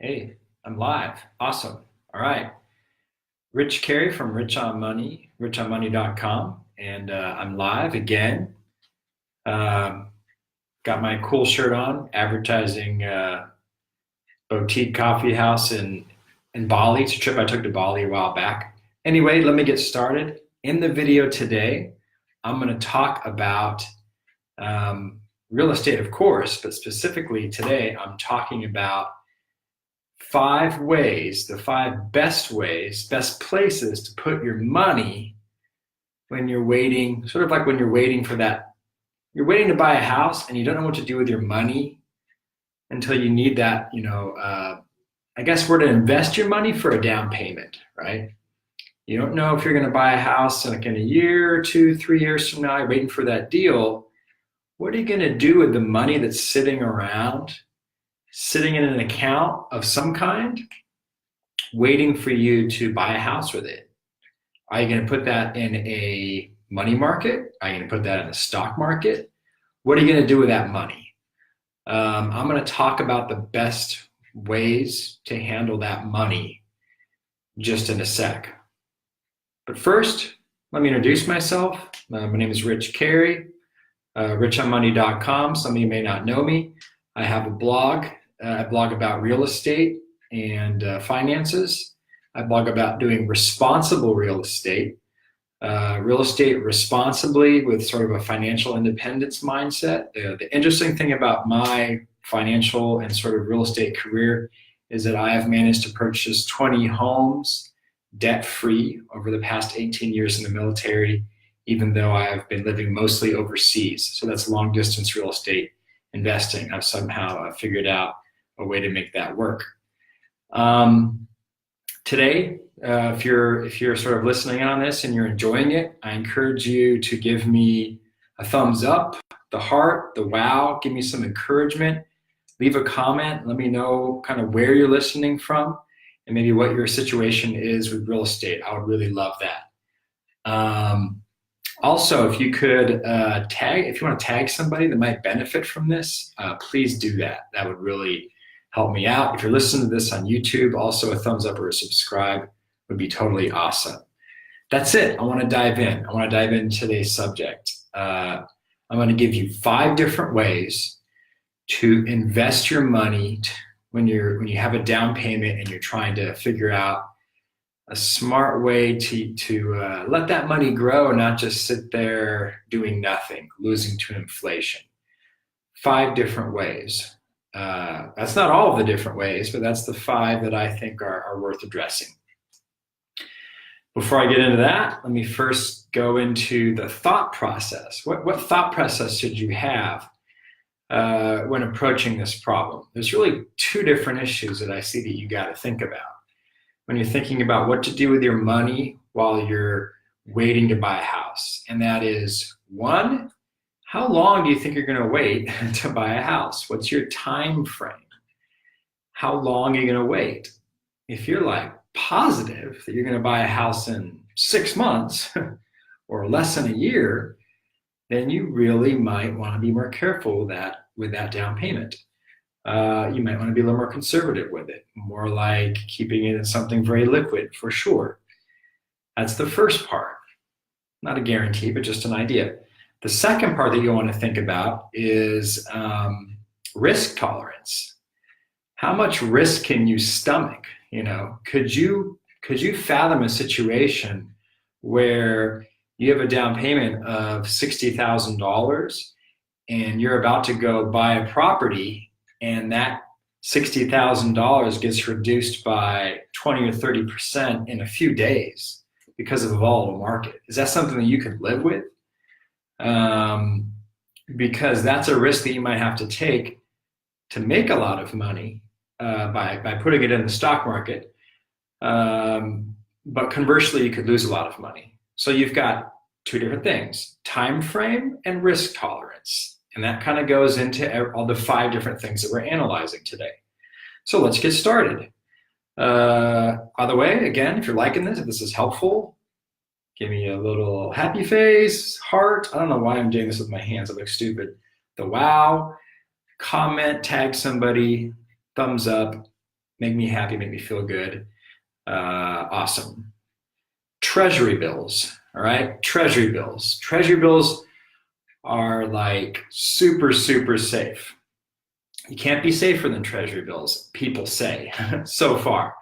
Hey, I'm live. Awesome. All right. Rich Carey from Rich on Money, richonmoney.com. And I'm live again. Um, got my cool shirt on, advertising boutique coffee house in Bali. It's a trip I took to Bali a while back. Anyway, let me get started. In the video today, I'm going to talk about um, real estate, of course, but specifically today, I'm talking about five ways, the five best ways, best places to put your money when you're waiting, sort of like when you're waiting for that, you're waiting to buy a house and you don't know what to do with your money until you need that, I guess we're to invest your money for a down payment, right? You don't know if you're going to buy a house like in a year, 2, 3 years from now, you're waiting for that deal. What are you going to do with the money that's sitting around, sitting in an account of some kind, waiting for you to buy a house with it? Are you going to put that in a money market? Are you going to put that in the stock market? What are you going to do with that money? I'm going to talk about the best ways to handle that money just in a sec. But first, let me introduce myself. My name is Rich Carey, richonmoney.com. Some of you may not know me. I have a blog. I blog about real estate and finances. I blog about doing responsible real estate responsibly with sort of a financial independence mindset. The interesting thing about my financial and sort of real estate career is that I have managed to purchase 20 homes debt-free over the past 18 years in the military, even though I have been living mostly overseas. So that's long-distance real estate investing. I've somehow figured out a way to make that work. Today, if you're sort of listening on this and you're enjoying it, I encourage you to give me a thumbs up, the heart, the wow, give me some encouragement, leave a comment, let me know kind of where you're listening from and maybe what your situation is with real estate. I would really love that. Also, if you could if you want to tag somebody that might benefit from this, please do that. That would really help me out. If you're listening to this on YouTube, also a thumbs up or a subscribe would be totally awesome. That's it. I want to dive in. I want to dive into today's subject. I'm going to give you 5 different ways to invest your money when you have a down payment and you're trying to figure out a smart way to let that money grow and not just sit there doing nothing, losing to inflation. 5 different ways. That's not all of the different ways, but that's the 5 that I think are worth addressing. Before I get into that, let me first go into the thought process. What thought process should you have when approaching this problem? There's really 2 different issues that I see that you got to think about when you're thinking about what to do with your money while you're waiting to buy a house. And that is, 1, how long do you think you're going to wait to buy a house? What's your time frame? How long are you going to wait? If you're like positive that you're going to buy a house in 6 months or less than a year, then you really might want to be more careful with that down payment. You might want to be a little more conservative with it, more like keeping it in something very liquid for sure. That's the first part. Not a guarantee, but just an idea. The second part that you'll want to think about is risk tolerance. How much risk can you stomach? Could you fathom a situation where you have a down payment of $60,000 and you're about to go buy a property and that $60,000 gets reduced by 20 or 30% in a few days because of a volatile market? Is that something that you could live with? Because that's a risk that you might have to take to make a lot of money by putting it in the stock market. But conversely, you could lose a lot of money. So you've got 2 different things: time frame and risk tolerance. And that kind of goes into all the 5 different things that we're analyzing today. So let's get started. By the way, again, if you're liking this, if this is helpful, give me a little happy face, heart. I don't know why I'm doing this with my hands. I look stupid. The wow, comment, tag somebody, thumbs up. make me happy, make me feel good. Awesome. Treasury bills. All right. Treasury bills. Treasury bills are like super, super safe. You can't be safer than treasury bills, people say, so far.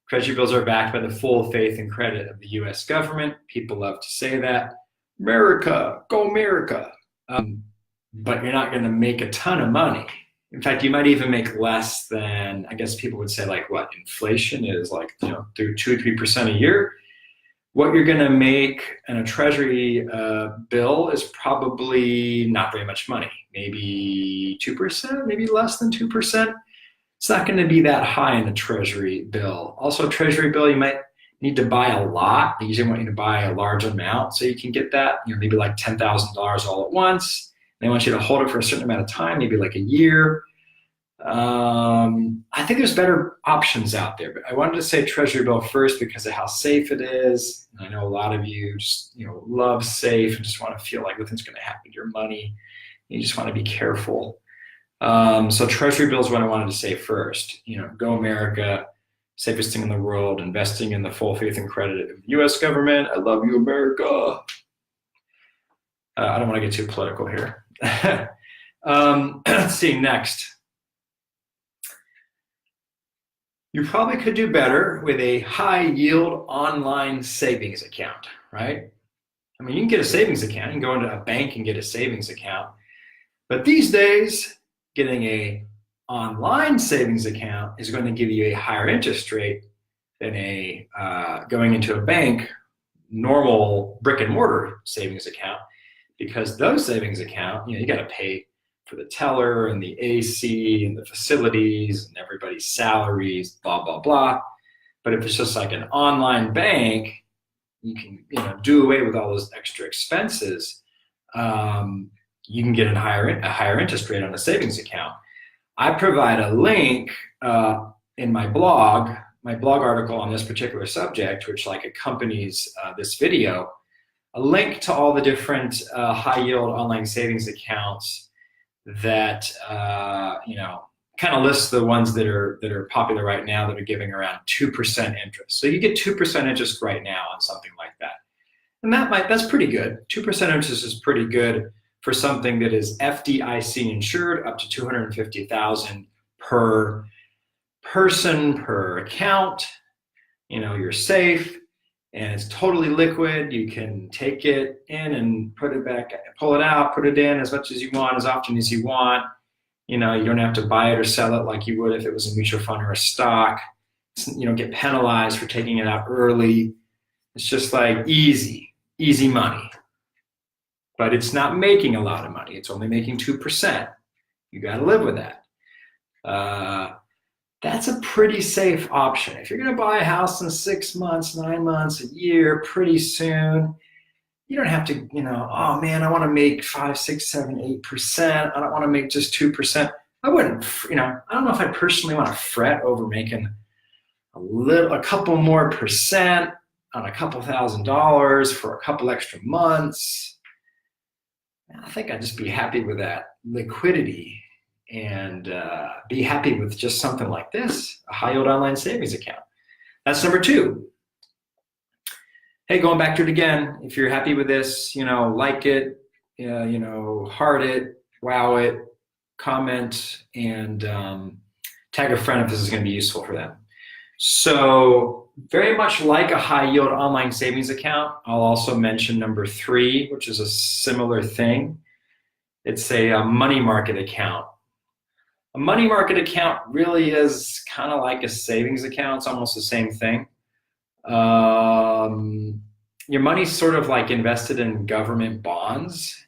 Treasury bills are backed by the full faith and credit of the US government. People love to say that. America, go America. But you're not going to make a ton of money. In fact, you might even make less than, I guess people would say, like what, inflation is like, through 2 or 3% a year. What you're going to make in a treasury bill is probably not very much money, maybe 2%, maybe less than 2%. It's not going to be that high in a treasury bill. Also, a treasury bill, you might need to buy a lot. They usually want you to buy a large amount so you can get that, maybe like $10,000 all at once. They want you to hold it for a certain amount of time, maybe like a year. I think there's better options out there, but I wanted to say treasury bill first because of how safe it is. I know a lot of you just, love safe and just want to feel like nothing's going to happen to your money. You just want to be careful. So treasury bill is what I wanted to say first. Go America, safest thing in the world, investing in the full faith and credit of the U.S. government. I love you, America. I don't want to get too political here. Let's see, next. You probably could do better with a high yield online savings account, right? I mean, you can get a savings account. You can go into a bank and get a savings account. But these days, getting a online savings account is going to give you a higher interest rate than going into a bank, normal brick and mortar savings account, because those savings account, you got to pay for the teller and the AC and the facilities and everybody's salaries, blah, blah, blah. But if it's just like an online bank, you can do away with all those extra expenses. You can get a higher interest rate on a savings account. I provide a link in my blog article on this particular subject, which like accompanies this video, a link to all the different high yield online savings accounts that kind of lists the ones that are popular right now that are giving around 2% interest. So you get 2% interest right now on something like that, and that's pretty good. 2% interest is pretty good for something that is FDIC insured up to $250,000 per person per account. You're safe. And it's totally liquid. You can take it in and put it back, pull it out, put it in as much as you want, as often as you want. You don't have to buy it or sell it like you would if it was a mutual fund or a stock. You don't get penalized for taking it out early. It's just like easy money. But it's not making a lot of money. It's only making 2%. You got to live with that. That's a pretty safe option. If you're going to buy a house in 6 months, 9 months, a year, pretty soon, you don't have to, oh man, I want to make 5, 6, 7, 8%. I don't want to make just 2%. I wouldn't, I don't know if I personally want to fret over making a couple more percent on a couple $1,000s for a couple extra months. I think I'd just be happy with that liquidity and be happy with just something like this, a high yield online savings account. That's number 2. Hey, going back to it again, if you're happy with this, like it, heart it, wow it, comment, and tag a friend if this is going to be useful for them. So very much like a high yield online savings account, I'll also mention number 3, which is a similar thing. It's a money market account. A money market account really is kind of like a savings account. It's almost the same thing. Your money's sort of like invested in government bonds.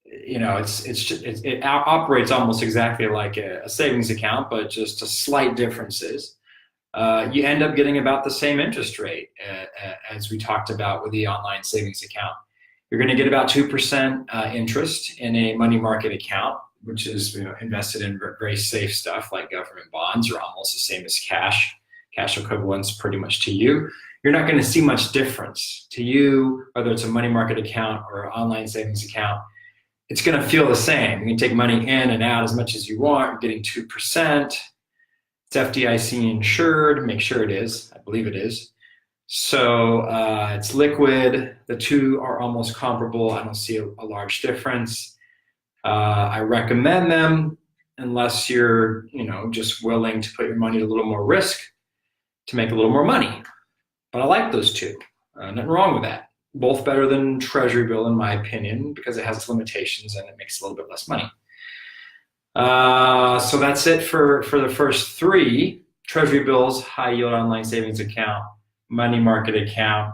It operates almost exactly like a savings account, but just a slight differences. You end up getting about the same interest rate as we talked about with the online savings account. You're going to get about 2% interest in a money market account, which is invested in very safe stuff like government bonds, are almost the same as cash. Cash equivalents pretty much to you. You're not going to see much difference to you, whether it's a money market account or an online savings account. It's going to feel the same. You can take money in and out as much as you want. You're getting 2%. It's FDIC insured. Make sure it is. I believe it is. So it's liquid. The two are almost comparable. I don't see a large difference. I recommend them unless you're, just willing to put your money at a little more risk to make a little more money. But I like those two. Nothing wrong with that. Both better than Treasury Bill, in my opinion, because it has its limitations and it makes a little bit less money. So that's it for the first three: Treasury Bills, high yield online savings account, money market account.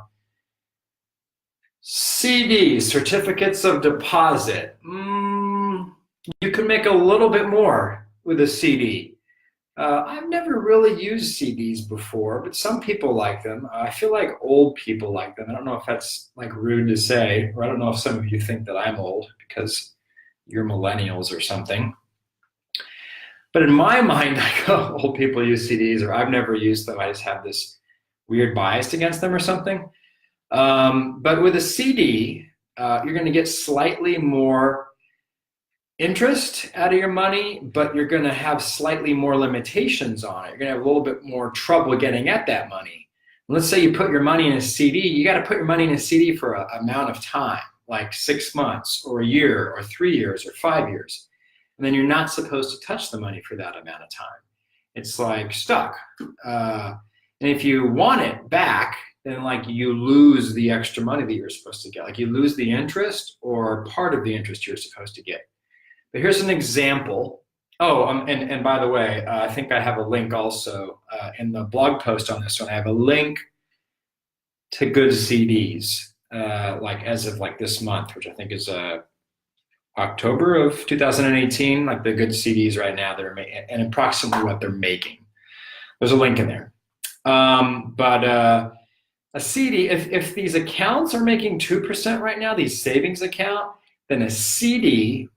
CDs, certificates of deposit. You can make a little bit more with a CD. I've never really used CDs before, but some people like them. I feel like old people like them. I don't know if that's like rude to say, or I don't know if some of you think that I'm old because you're millennials or something. But in my mind, I go, old people use CDs, or I've never used them. I just have this weird bias against them or something. But with a CD, you're going to get slightly more interest out of your money, but you're going to have slightly more limitations on it. You're going to have a little bit more trouble getting at that money. Let's say you put your money in a CD. You got to put your money in a CD for an amount of time, like 6 months or a year or 3 years or 5 years. And then you're not supposed to touch the money for that amount of time. It's like stuck. And if you want it back, then like you lose the extra money that you're supposed to get. Like you lose the interest or part of the interest you're supposed to get. But here's an example. Oh, and by the way, I think I have a link also in the blog post on this one. I have a link to good CDs, like as of like this month, which I think is October of 2018, like the good CDs right now that are making, and approximately what they're making. There's a link in there. But a CD, if these accounts are making 2% right now, these savings account, then a CD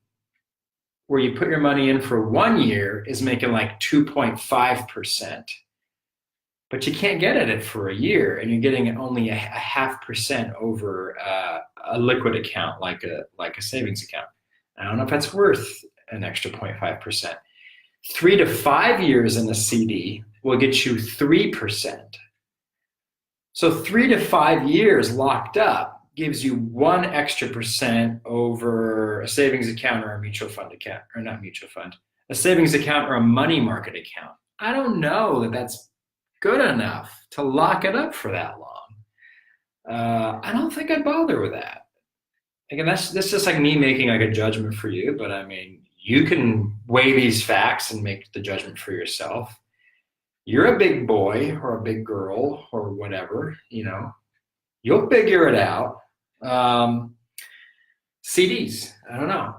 where you put your money in for 1 year is making like 2.5%. But you can't get at it for a year, and you're getting only a 0.5% over a liquid account like a savings account. I don't know if that's worth an extra 0.5%. 3 to 5 years in a CD will get you 3%. So 3 to 5 years locked up gives you 1 extra percent over a savings account or a mutual fund account, or not mutual fund, a savings account or a money market account. I don't know that that's good enough to lock it up for that long. I don't think I'd bother with that. Again, that's just like me making like a judgment for you, but I mean, you can weigh these facts and make the judgment for yourself. You're a big boy or a big girl or whatever, you'll figure it out. CDs, I don't know.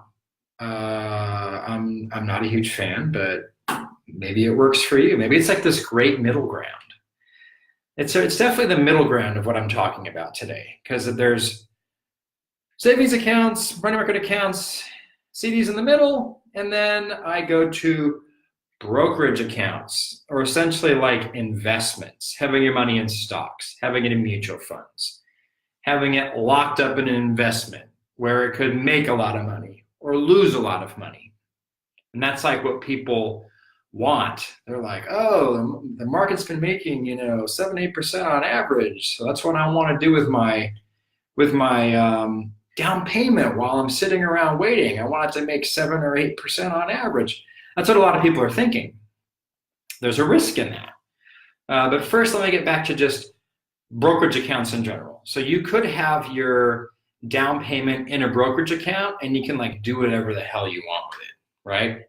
I'm not a huge fan, but maybe it works for you. Maybe it's like this great middle ground. It's definitely the middle ground of what I'm talking about today, because there's savings accounts, money market accounts, CDs in the middle, and then I go to brokerage accounts, or essentially like investments, having your money in stocks, having it in mutual funds, having it locked up in an investment where it could make a lot of money or lose a lot of money. And that's like what people want. They're like, oh, the market's been making, 7-8% on average. So that's what I want to do with my down payment while I'm sitting around waiting. I want it to make 7 or 8% on average. That's what a lot of people are thinking. There's a risk in that. But first, let me get back to just brokerage accounts in general. So you could have your down payment in a brokerage account, and you can like do whatever the hell you want with it, right?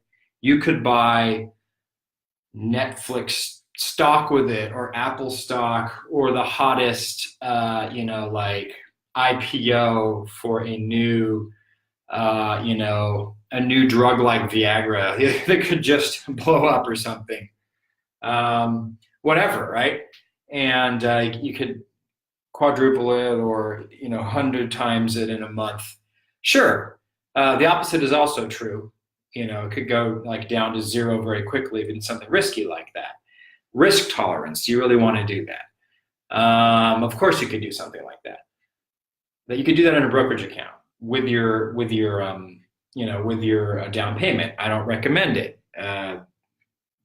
You could buy Netflix stock with it, or Apple stock, or the hottest, like IPO for a new, a new drug like Viagra that could just blow up or something, whatever, right? And you could quadruple it or 100 times it in a month. Sure, the opposite is also true. It could go like down to zero very quickly if you did something risky like that. Risk tolerance. Do you really want to do that? Of course, you could do something like that. But you could do that in a brokerage account with your down payment. I don't recommend it.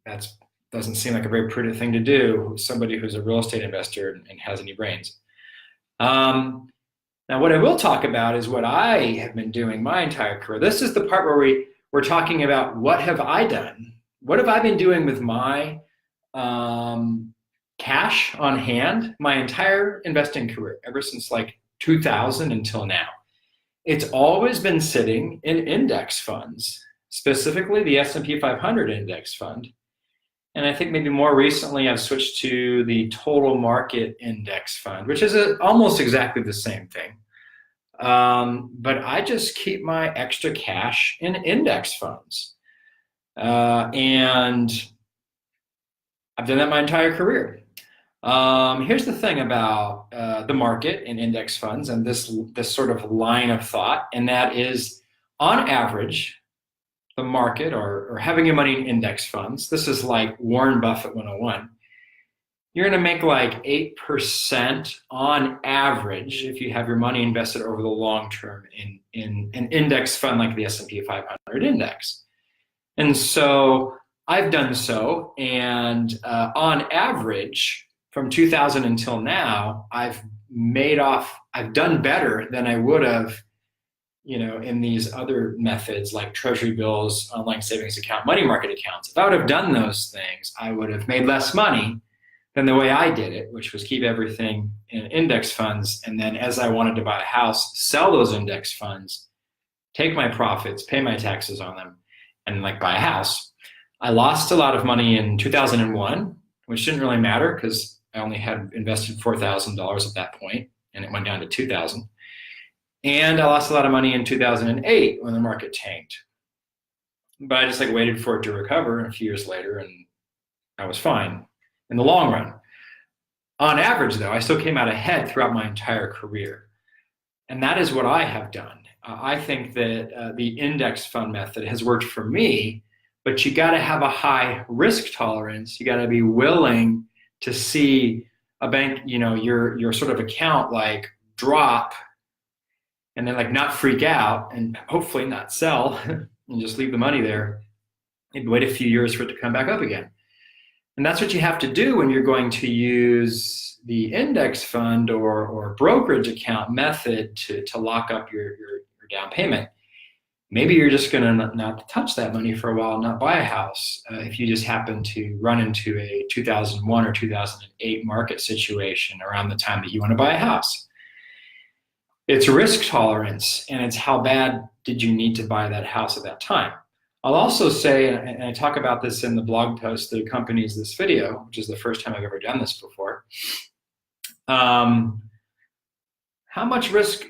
That's Doesn't seem like a very prudent thing to do, somebody who's a real estate investor and has any brains. Now, what I will talk about is what I have been doing my entire career. This is the part where we're talking about what have I done? What have I been doing with my cash on hand my entire investing career, ever since like 2000 until now? It's always been sitting in index funds, specifically the S&P 500 index fund. And I think maybe more recently I've switched to the total market index fund, which is almost exactly the same thing. But I just keep my extra cash in index funds. And I've done that my entire career. Here's the thing about the market and index funds and this sort of line of thought, and that is, on average, the market or having your money in index funds, this is like Warren Buffett 101, you're going to make like 8% on average if you have your money invested over the long term in an index fund like the S&P 500 index. And so I've done so, and on average, from 2000 until now, I've done better than I would have, in these other methods like Treasury Bills, online savings account, money market accounts. If I would have done those things, I would have made less money than the way I did it, which was keep everything in index funds. And then as I wanted to buy a house, sell those index funds, take my profits, pay my taxes on them, and like buy a house. I lost a lot of money in 2001, which didn't really matter because I only had invested $4,000 at that point, and it went down to 2,000. And I lost a lot of money in 2008 when the market tanked. But I just waited for it to recover a few years later, and I was fine in the long run. On average, though, I still came out ahead throughout my entire career. And that is what I have done. I think that the index fund method has worked for me, but you got to have a high risk tolerance. You got to be willing to see a bank, your sort of account drop, and then not freak out and hopefully not sell and just leave the money there and wait a few years for it to come back up again. And that's what you have to do when you're going to use the index fund or brokerage account method to lock up your down payment. Maybe you're just going to not touch that money for a while, not buy a house. If you just happen to run into a 2001 or 2008 market situation around the time that you want to buy a house. It's risk tolerance, and it's how bad did you need to buy that house at that time. I'll also say, and I talk about this in the blog post that accompanies this video, which is the first time I've ever done this before. How much risk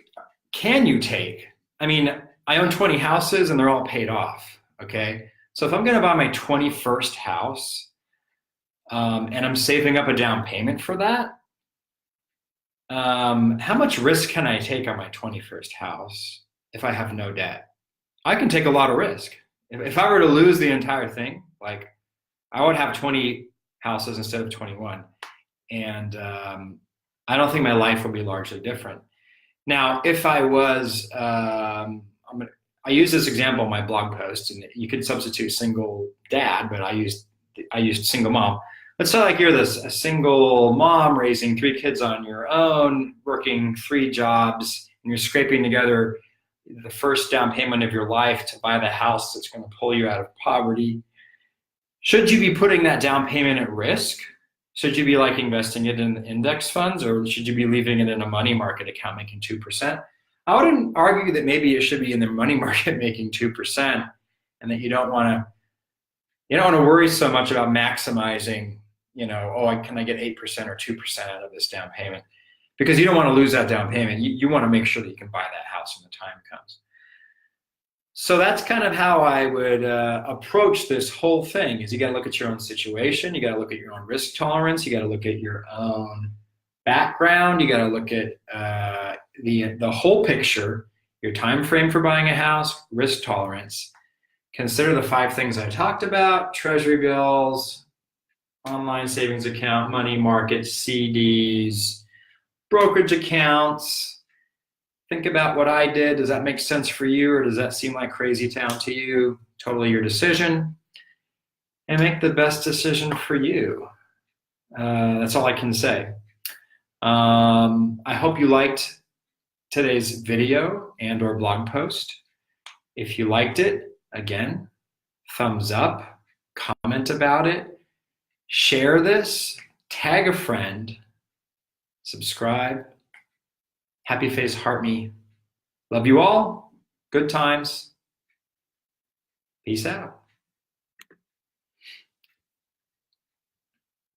can you take? I mean, I own 20 houses and they're all paid off, okay? So if I'm gonna buy my 21st house and I'm saving up a down payment for that, how much risk can I take on my 21st house if I have no debt? I can take a lot of risk. If I were to lose the entire thing, I would have 20 houses instead of 21. And I don't think my life would be largely different. Now, if I was, I use this example in my blog post, and you could substitute single dad, but I used single mom. Let's say you're a single mom raising 3 kids on your own, working 3 jobs, and you're scraping together the first down payment of your life to buy the house that's going to pull you out of poverty. Should you be putting that down payment at risk? Should you be investing it in index funds, or should you be leaving it in a money market account making 2%? I wouldn't argue that maybe it should be in the money market making 2%, and that you don't want to worry so much about maximizing, can I get 8% or 2% out of this down payment? Because you don't want to lose that down payment. You want to make sure that you can buy that house when the time comes. So that's kind of how I would approach this whole thing. Is you got to look at your own situation. You got to look at your own risk tolerance. You got to look at your own background. You got to look at the whole picture, your time frame for buying a house, risk tolerance. Consider the 5 things I talked about: Treasury bills, online savings account, money market, CDs, brokerage accounts. Think about what I did. Does that make sense for you, or does that seem like crazy town to you? Totally your decision. and make the best decision for you. That's all I can say. I hope you liked today's video and or blog post. If you liked it, again, thumbs up, comment about it, share this, tag a friend, subscribe. Happy face, heart me. Love you all. Good times. Peace out.